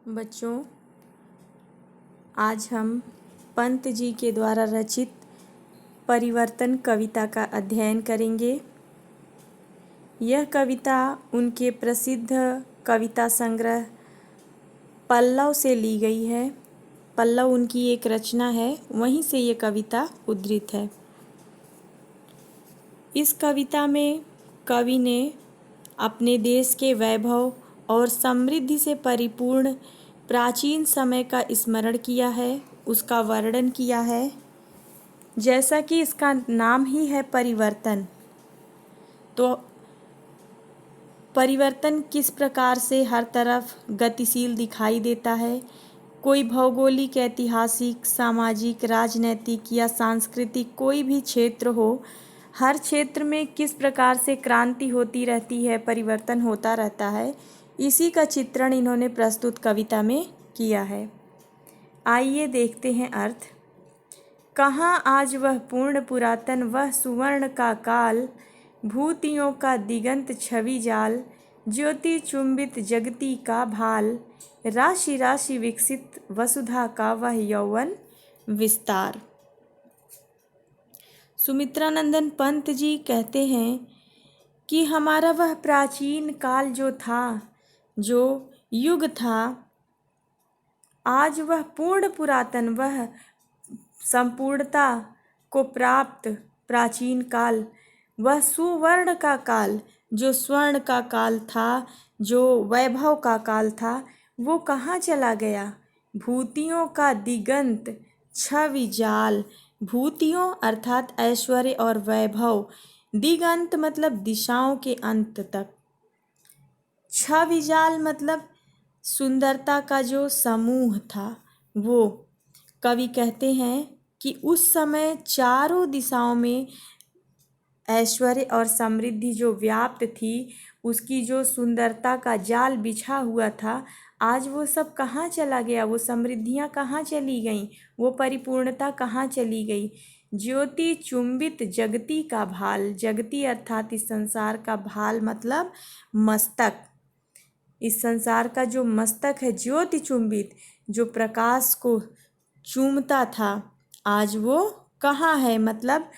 बच्चों, आज हम पंत जी के द्वारा रचित परिवर्तन कविता का अध्ययन करेंगे। यह कविता उनके प्रसिद्ध कविता संग्रह पल्लव से ली गई है। पल्लव उनकी एक रचना है, वहीं से ये कविता उद्धृत है। इस कविता में कवि ने अपने देश के वैभव और समृद्धि से परिपूर्ण प्राचीन समय का स्मरण किया है, उसका वर्णन किया है। जैसा कि इसका नाम ही है परिवर्तन, तो परिवर्तन किस प्रकार से हर तरफ गतिशील दिखाई देता है। कोई भौगोलिक, ऐतिहासिक, सामाजिक, राजनैतिक या सांस्कृतिक कोई भी क्षेत्र हो, हर क्षेत्र में किस प्रकार से क्रांति होती रहती है, परिवर्तन होता रहता है, इसी का चित्रण इन्होंने प्रस्तुत कविता में किया है। आइए देखते हैं अर्थ। कहाँ आज वह पूर्ण पुरातन, वह सुवर्ण का काल, भूतियों का दिगंत छवि जाल, ज्योति चुंबित जगती का भाल, राशि राशि विकसित वसुधा का वह यौवन विस्तार। सुमित्रानंदन पंत जी कहते हैं कि हमारा वह प्राचीन काल जो था, जो युग था, आज वह पूर्ण पुरातन, वह संपूर्णता को प्राप्त प्राचीन काल, वह सुवर्ण का काल, जो स्वर्ण का काल था, जो वैभव का काल था, वो कहाँ चला गया। भूतियों का दिगंत छवि जाल, भूतियों अर्थात ऐश्वर्य और वैभव, दिगंत मतलब दिशाओं के अंत तक, छवि जाल मतलब सुंदरता का जो समूह था वो। कवि कहते हैं कि उस समय चारों दिशाओं में ऐश्वर्य और समृद्धि जो व्याप्त थी, उसकी जो सुंदरता का जाल बिछा हुआ था, आज वो सब कहाँ चला गया। वो समृद्धियाँ कहाँ चली गईं, वो परिपूर्णता कहाँ चली गई। ज्योति चुंबित जगती का भाल, जगती अर्थात इस संसार का, भाल मतलब मस्तक। इस संसार का जो मस्तक है, ज्योति चुंबित, जो प्रकाश को चूमता था, आज वो कहाँ है। मतलब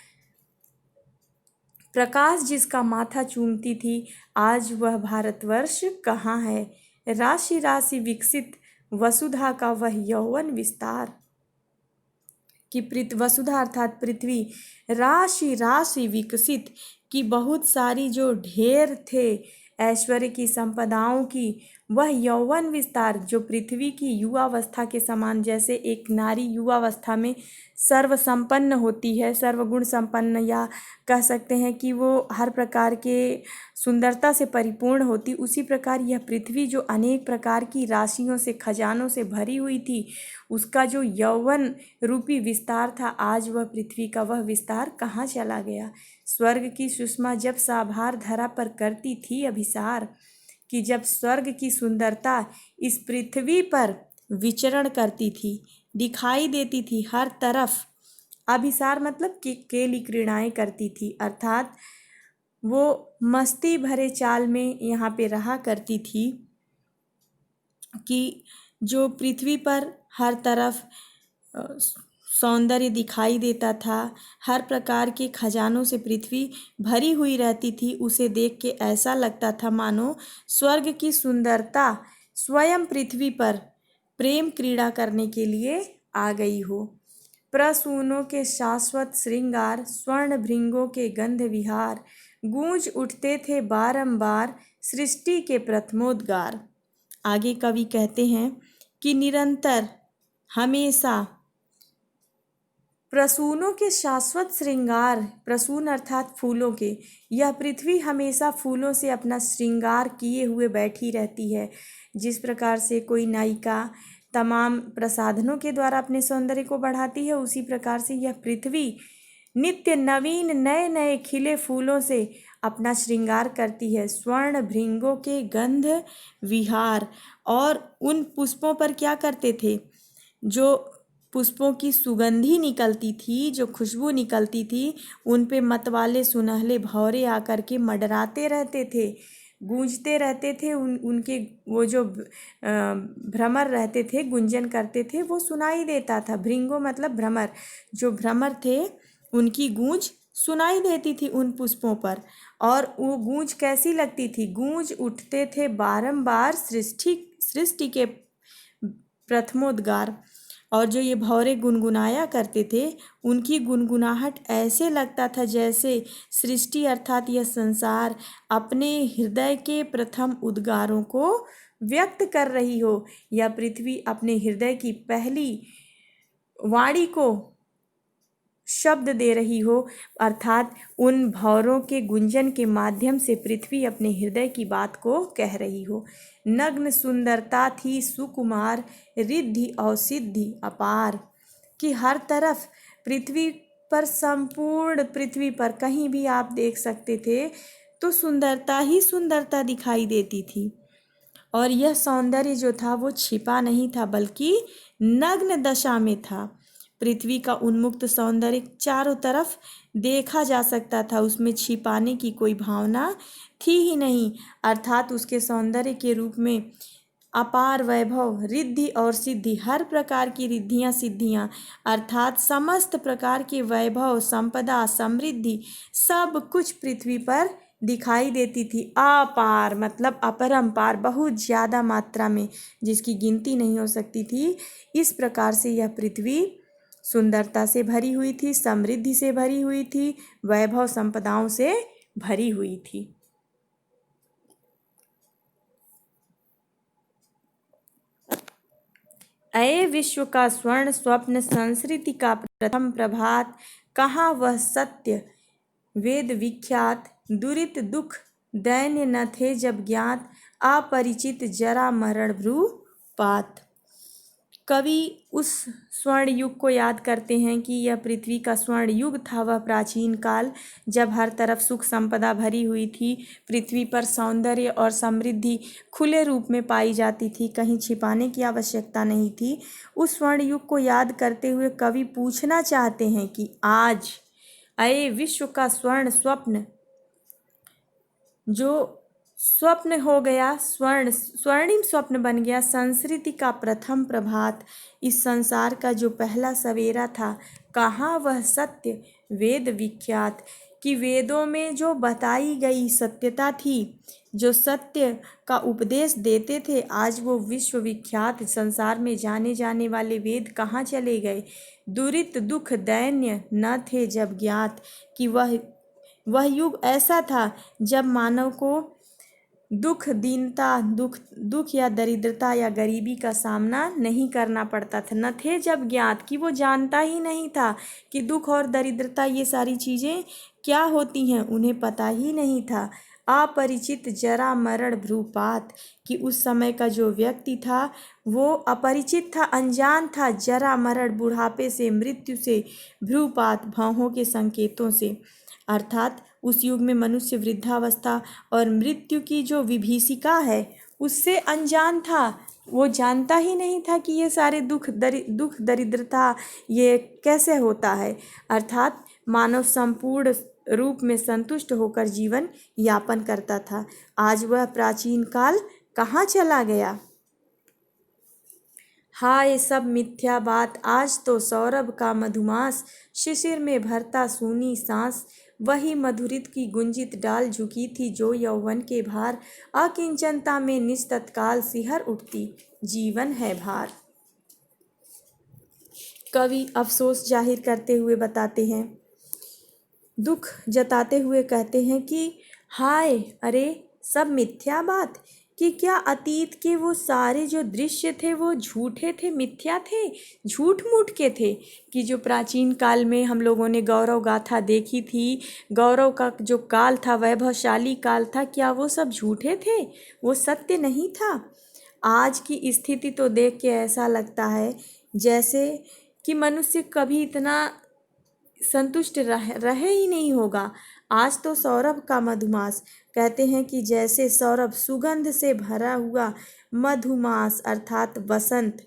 प्रकाश जिसका माथा चूमती थी, आज वह भारतवर्ष कहाँ है। राशि राशि विकसित वसुधा का वह यौवन विस्तार, कि वसुधा अर्थात पृथ्वी, राशि राशि विकसित, कि बहुत सारी जो ढेर थे ऐश्वर्य की, संपदाओं की, वह यौवन विस्तार, जो पृथ्वी की युवावस्था के समान, जैसे एक नारी युवावस्था में सर्वसंपन्न होती है, सर्वगुण संपन्न, या कह सकते हैं कि वो हर प्रकार के सुंदरता से परिपूर्ण होती, उसी प्रकार यह पृथ्वी जो अनेक प्रकार की राशियों से, खजानों से भरी हुई थी, उसका जो यौवन रूपी विस्तार था, आज वह पृथ्वी का वह विस्तार कहाँ चला गया। स्वर्ग की सुषमा जब साभार धरा पर करती थी अभिसार, कि जब स्वर्ग की सुंदरता इस पृथ्वी पर विचरण करती थी, दिखाई देती थी हर तरफ, अभिसार मतलब कि केली क्रीड़ाएं करती थी, अर्थात वो मस्ती भरे चाल में यहाँ पे रहा करती थी, कि जो पृथ्वी पर हर तरफ सौंदर्य दिखाई देता था, हर प्रकार के खजानों से पृथ्वी भरी हुई रहती थी, उसे देख के ऐसा लगता था मानो स्वर्ग की सुंदरता स्वयं पृथ्वी पर प्रेम क्रीड़ा करने के लिए आ गई हो। प्रसूनों के शाश्वत श्रृंगार, स्वर्ण भृंगों के गंध विहार, गूंज उठते थे बारंबार सृष्टि के प्रथमोद्गार। आगे कवि कहते हैं कि निरंतर, हमेशा, प्रसूनों के शाश्वत श्रृंगार, प्रसून अर्थात फूलों के, यह पृथ्वी हमेशा फूलों से अपना श्रृंगार किए हुए बैठी रहती है। जिस प्रकार से कोई नायिका तमाम प्रसाधनों के द्वारा अपने सौंदर्य को बढ़ाती है, उसी प्रकार से यह पृथ्वी नित्य नवीन नए नए खिले फूलों से अपना श्रृंगार करती है। स्वर्ण भृंगों के गंध विहार, और उन पुष्पों पर क्या करते थे, जो पुष्पों की सुगंधी निकलती थी, जो खुशबू निकलती थी, उन पे मतवाले सुनहले भौरे आकर के मंडराते रहते थे। गूंजते रहते थे, उनके वो जो भ्रमर रहते थे, गुंजन करते थे, वो सुनाई देता था। भृंगो मतलब भ्रमर, जो भ्रमर थे उनकी गूंज सुनाई देती थी उन पुष्पों पर। और वो गूंज कैसी लगती थी? गूंज उठते थे बारंबार सृष्टि सृष्टि के प्रथमोद्गार। और जो ये भौरे गुनगुनाया करते थे, उनकी गुनगुनाहट ऐसे लगता था जैसे सृष्टि अर्थात यह संसार अपने हृदय के प्रथम उद्गारों को व्यक्त कर रही हो, या पृथ्वी अपने हृदय की पहली वाणी को शब्द दे रही हो। अर्थात उन भौरों के गुंजन के माध्यम से पृथ्वी अपने हृदय की बात को कह रही हो। नग्न सुंदरता थी सुकुमार, रिद्धि और सिद्धि अपार। कि हर तरफ पृथ्वी पर, संपूर्ण पृथ्वी पर कहीं भी आप देख सकते थे तो सुंदरता ही सुंदरता दिखाई देती थी। और यह सौंदर्य जो था वो छिपा नहीं था, बल्कि नग्न दशा में था। पृथ्वी का उन्मुक्त सौंदर्य चारों तरफ देखा जा सकता था, उसमें छिपाने की कोई भावना थी ही नहीं। अर्थात उसके सौंदर्य के रूप में अपार वैभव, रिद्धि और सिद्धि, हर प्रकार की रिद्धियाँ सिद्धियाँ, अर्थात समस्त प्रकार के वैभव, संपदा, समृद्धि, सब कुछ पृथ्वी पर दिखाई देती थी। अपार मतलब अपरंपार, बहुत ज़्यादा मात्रा में, जिसकी गिनती नहीं हो सकती थी। इस प्रकार से यह पृथ्वी सुंदरता से भरी हुई थी, समृद्धि से भरी हुई थी, वैभव संपदाओं से भरी हुई थी। अये विश्व का स्वर्ण स्वप्न, संस्कृति का प्रथम प्रभात, कहाँ वह सत्य वेद विख्यात, दुरित दुख दैन्य न थे जब ज्ञात, अपरिचित जरा मरण भ्रूपात। कवि उस स्वर्ण युग को याद करते हैं कि यह पृथ्वी का स्वर्ण युग था, वह प्राचीन काल, जब हर तरफ सुख संपदा भरी हुई थी, पृथ्वी पर सौंदर्य और समृद्धि खुले रूप में पाई जाती थी, कहीं छिपाने की आवश्यकता नहीं थी। उस स्वर्ण युग को याद करते हुए कवि पूछना चाहते हैं कि आज अये विश्व का स्वर्ण स्वप्न, जो स्वप्न हो गया, स्वर्णिम स्वप्न बन गया, संस्कृति का प्रथम प्रभात, इस संसार का जो पहला सवेरा था, कहाँ वह सत्य वेद विख्यात, कि वेदों में जो बताई गई सत्यता थी, जो सत्य का उपदेश देते थे, आज वो विश्वविख्यात संसार में जाने जाने वाले वेद कहाँ चले गए। दुरित दुख दैन्य न थे जब ज्ञात, कि वह युग ऐसा था जब मानव को दुख, दीनता, दुख या दरिद्रता या गरीबी का सामना नहीं करना पड़ता था। न थे जब ज्ञात, कि वो जानता ही नहीं था कि दुख और दरिद्रता ये सारी चीज़ें क्या होती हैं, उन्हें पता ही नहीं था। अपरिचित जरा मरण भ्रूपात, कि उस समय का जो व्यक्ति था वो अपरिचित था, अनजान था, जरा मरण बुढ़ापे से, मृत्यु से, भ्रूपात भौहों के संकेतों से। अर्थात उस युग में मनुष्य वृद्धावस्था और मृत्यु की जो विभीषिका है उससे अनजान था, वो जानता ही नहीं था कि ये सारे दुख दरिद्रता ये कैसे होता है। अर्थात मानव संपूर्ण रूप में संतुष्ट होकर जीवन यापन करता था। आज वह प्राचीन काल कहाँ चला गया। हाय सब मिथ्या बात, आज तो सौरभ का मधुमास, शिशिर में भरता सूनी सांस, वही मधुरित की गुंजित डाल झुकी थी जो यौवन के भार, अकिंचनता में निज तत्काल सिहर उठती, जीवन है भार। कवि अफसोस जाहिर करते हुए बताते हैं, दुख जताते हुए कहते हैं कि हाय, अरे सब मिथ्या बात, कि क्या अतीत के वो सारे जो दृश्य थे वो झूठे थे, मिथ्या थे, झूठ मूठ के थे। कि जो प्राचीन काल में हम लोगों ने गौरव गाथा देखी थी, गौरव का जो काल था, वैभवशाली काल था, क्या वो सब झूठे थे, वो सत्य नहीं था। आज की स्थिति तो देख के ऐसा लगता है जैसे कि मनुष्य कभी इतना संतुष्ट रहे ही नहीं होगा। आज तो सौरभ का मधुमास, कहते हैं कि जैसे सौरभ सुगंध से भरा हुआ मधुमास अर्थात बसंत,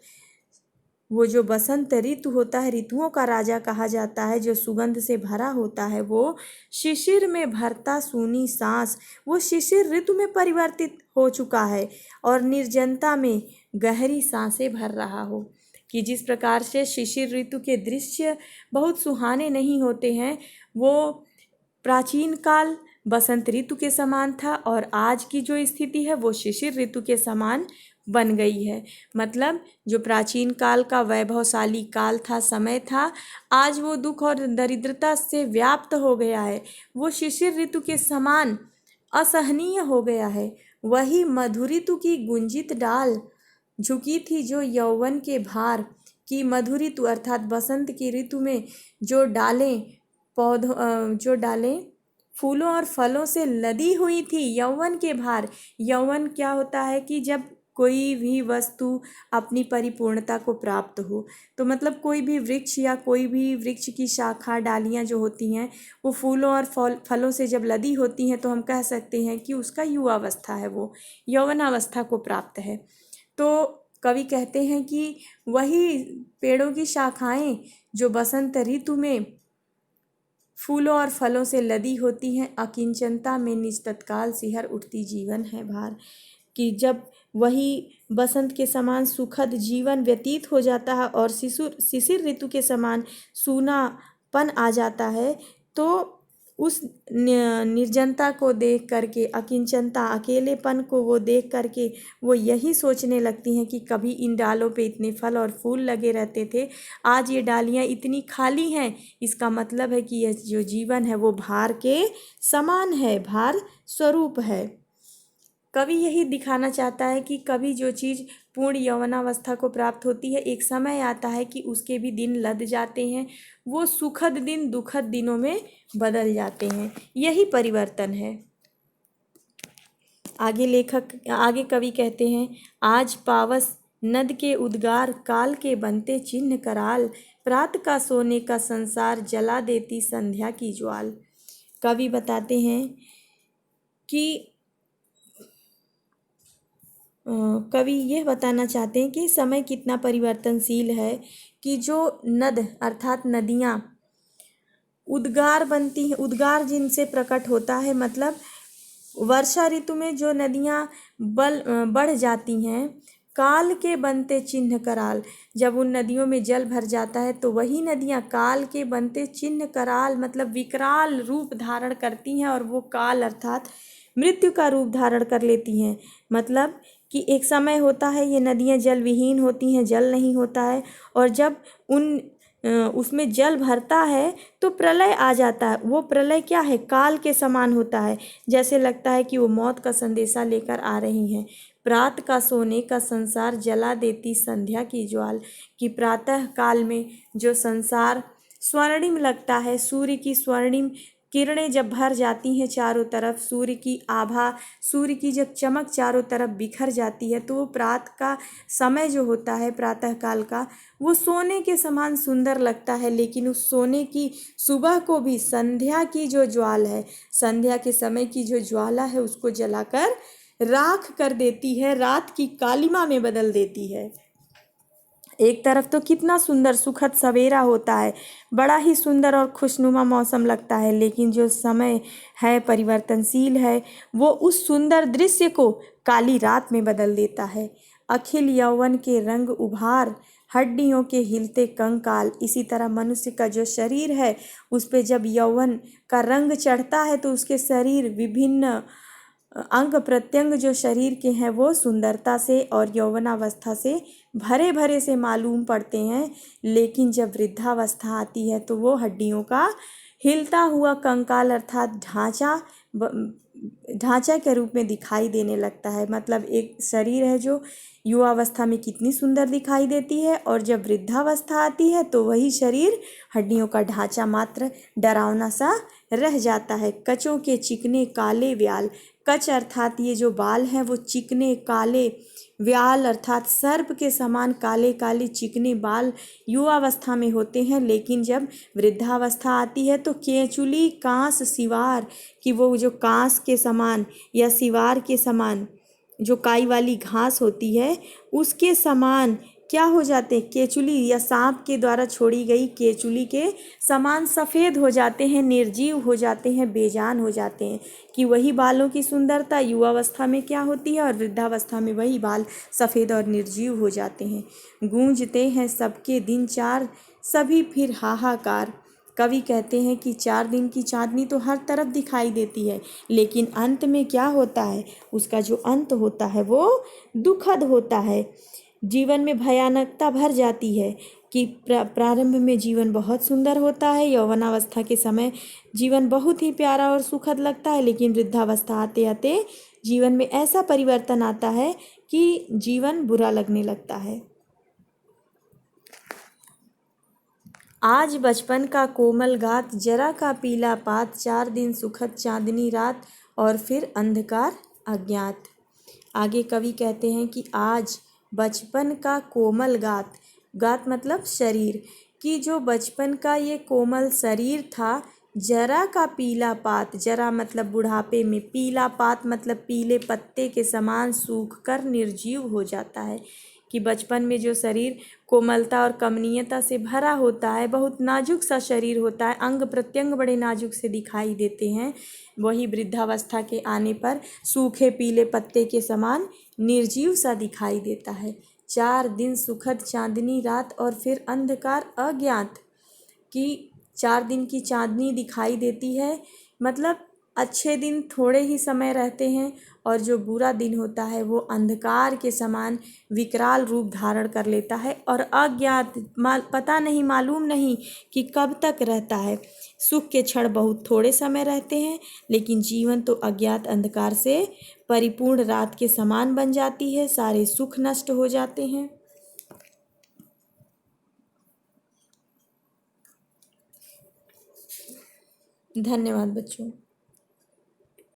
वो जो बसंत ऋतु होता है, ऋतुओं का राजा कहा जाता है, जो सुगंध से भरा होता है, वो शिशिर में भरता सूनी सांस, वो शिशिर ऋतु में परिवर्तित हो चुका है और निर्जनता में गहरी सांसें भर रहा हो। कि जिस प्रकार से शिशिर ऋतु के दृश्य बहुत सुहाने नहीं होते हैं, वो प्राचीन काल बसंत ऋतु के समान था और आज की जो स्थिति है वो शिशिर ऋतु के समान बन गई है। मतलब जो प्राचीन काल का वैभवशाली काल था, समय था, आज वो दुख और दरिद्रता से व्याप्त हो गया है, वो शिशिर ऋतु के समान असहनीय हो गया है। वही मधु ऋतु की गुंजित डाल झुकी थी जो यौवन के भार की, मधु ऋतु अर्थात बसंत की ऋतु में जो डालें फूलों और फलों से लदी हुई थी, यौवन के भार। यौवन क्या होता है कि जब कोई भी वस्तु अपनी परिपूर्णता को प्राप्त हो, तो मतलब कोई भी वृक्ष या कोई भी वृक्ष की शाखा डालियां जो होती हैं वो फूलों और फलों से जब लदी होती हैं तो हम कह सकते हैं कि उसका युवावस्था है, वो यौवनावस्था को प्राप्त है। तो कवि कहते हैं कि वही पेड़ों की शाखाएं जो बसंत ऋतु में फूलों और फलों से लदी होती हैं, अकिंचनता में निज तत्काल सिहर उठती जीवन है भार। कि जब वही बसंत के समान सुखद जीवन व्यतीत हो जाता है और शिशिर ऋतु के समान सूनापन आ जाता है, तो उस निर्जनता को देख करके, अकिंचनता, अकेलेपन को वो देख करके वो यही सोचने लगती हैं कि कभी इन डालों पे इतने फल और फूल लगे रहते थे, आज ये डालियाँ इतनी खाली हैं। इसका मतलब है कि यह जो जीवन है वो भार के समान है, भार स्वरूप है। कवि यही दिखाना चाहता है कि कभी जो चीज़ पूर्ण यौवनावस्था को प्राप्त होती है, एक समय आता है कि उसके भी दिन लद जाते हैं, वो सुखद दिन दुखद दिनों में बदल जाते हैं। यही परिवर्तन है। आगे कवि कहते हैं, आज पावस नद के उद्गार, काल के बनते चिन्ह कराल, प्रात का सोने का संसार, जला देती संध्या की ज्वाल। कवि बताते हैं कि कवि यह बताना चाहते हैं कि समय कितना परिवर्तनशील है, कि जो नद अर्थात नदियाँ उद्गार बनती हैं, उद्गार जिनसे प्रकट होता है, मतलब वर्षा ऋतु में जो नदियाँ बढ़ जाती हैं, काल के बनते चिन्ह कराल, जब उन नदियों में जल भर जाता है तो वही नदियाँ काल के बनते चिन्ह कराल मतलब विकराल रूप धारण करती हैं और वो काल अर्थात मृत्यु का रूप धारण कर लेती हैं। मतलब कि एक समय होता है ये नदियाँ जल विहीन होती हैं, जल नहीं होता है, और जब उसमें जल भरता है तो प्रलय आ जाता है। वो प्रलय क्या है, काल के समान होता है, जैसे लगता है कि वो मौत का संदेशा लेकर आ रही हैं। प्रात का सोने का संसार, जला देती संध्या की ज्वाल, कि प्रातः काल में जो संसार स्वर्णिम लगता है, सूर्य की स्वर्णिम किरणें जब भर जाती हैं चारों तरफ, सूर्य की आभा, सूर्य की जब चमक चारों तरफ बिखर जाती है, तो वो प्रात का समय जो होता है, प्रातः काल का, वो सोने के समान सुंदर लगता है। लेकिन उस सोने की सुबह को भी संध्या की जो ज्वाल है, संध्या के समय की जो ज्वाला है, उसको जलाकर राख कर देती है, रात की कालिमा में बदल देती है। एक तरफ तो कितना सुंदर सुखद सवेरा होता है, बड़ा ही सुंदर और खुशनुमा मौसम लगता है, लेकिन जो समय है परिवर्तनशील है, वो उस सुंदर दृश्य को काली रात में बदल देता है। अखिल यौवन के रंग उभार, हड्डियों के हिलते कंकाल। इसी तरह मनुष्य का जो शरीर है उस पे जब यौवन का रंग चढ़ता है तो उसके शरीर विभिन्न अंग प्रत्यंग जो शरीर के हैं वो सुंदरता से और यौवनावस्था से भरे भरे से मालूम पड़ते हैं, लेकिन जब वृद्धावस्था आती है तो वो हड्डियों का हिलता हुआ कंकाल अर्थात ढांचा के रूप में दिखाई देने लगता है। मतलब एक शरीर है जो युवावस्था में कितनी सुंदर दिखाई देती है, और जब वृद्धावस्था आती है तो वही शरीर हड्डियों का ढांचा मात्र डरावना सा रह जाता है। कचों के चिकने काले व्याल, कच अर्थात ये जो बाल हैं वो चिकने काले, व्याल अर्थात सर्प के समान काले काले चिकने बाल युवावस्था में होते हैं, लेकिन जब वृद्धावस्था आती है तो केंचुली कांस सिवार, कि वो जो कांस के समान या सिवार के समान जो काई वाली घास होती है उसके समान क्या हो जाते हैं, केचुली या सांप के द्वारा छोड़ी गई केचुली के समान सफ़ेद हो जाते हैं, निर्जीव हो जाते हैं, बेजान हो जाते हैं। कि वही बालों की सुंदरता युवावस्था में क्या होती है और वृद्धावस्था में वही बाल सफ़ेद और निर्जीव हो जाते हैं। गूंजते हैं सबके दिन चार, सभी फिर हाहाकार। कवि कहते हैं कि 4 दिन की चांदनी तो हर तरफ दिखाई देती है, लेकिन अंत में क्या होता है, उसका जो अंत होता है वो दुखद होता है। जीवन में भयानकता भर जाती है कि प्रारंभ में जीवन बहुत सुंदर होता है, यौवनावस्था के समय जीवन बहुत ही प्यारा और सुखद लगता है, लेकिन वृद्धावस्था आते आते जीवन में ऐसा परिवर्तन आता है कि जीवन बुरा लगने लगता है। आज बचपन का कोमल गात, जरा का पीला पात, 4 दिन सुखद चांदनी रात और फिर अंधकार अज्ञात। आगे कवि कहते हैं कि आज बचपन का कोमल गात, गात मतलब शरीर, कि जो बचपन का ये कोमल शरीर था, जरा का पीला पात, जरा मतलब बुढ़ापे में, पीला पात मतलब पीले पत्ते के समान सूख कर निर्जीव हो जाता है। कि बचपन में जो शरीर कोमलता और कमनीयता से भरा होता है, बहुत नाजुक सा शरीर होता है, अंग प्रत्यंग बड़े नाजुक से दिखाई देते हैं, वही वृद्धावस्था के आने पर सूखे पीले पत्ते के समान निर्जीव सा दिखाई देता है। 4 दिन सुखद चांदनी रात और फिर अंधकार अज्ञात। कि 4 दिन की चांदनी दिखाई देती है, मतलब अच्छे दिन थोड़े ही समय रहते हैं और जो बुरा दिन होता है वो अंधकार के समान विकराल रूप धारण कर लेता है और अज्ञात, पता नहीं, मालूम नहीं कि कब तक रहता है। सुख के क्षण बहुत थोड़े समय रहते हैं, लेकिन जीवन तो अज्ञात अंधकार से परिपूर्ण रात के समान बन जाती है, सारे सुख नष्ट हो जाते हैं। धन्यवाद बच्चों।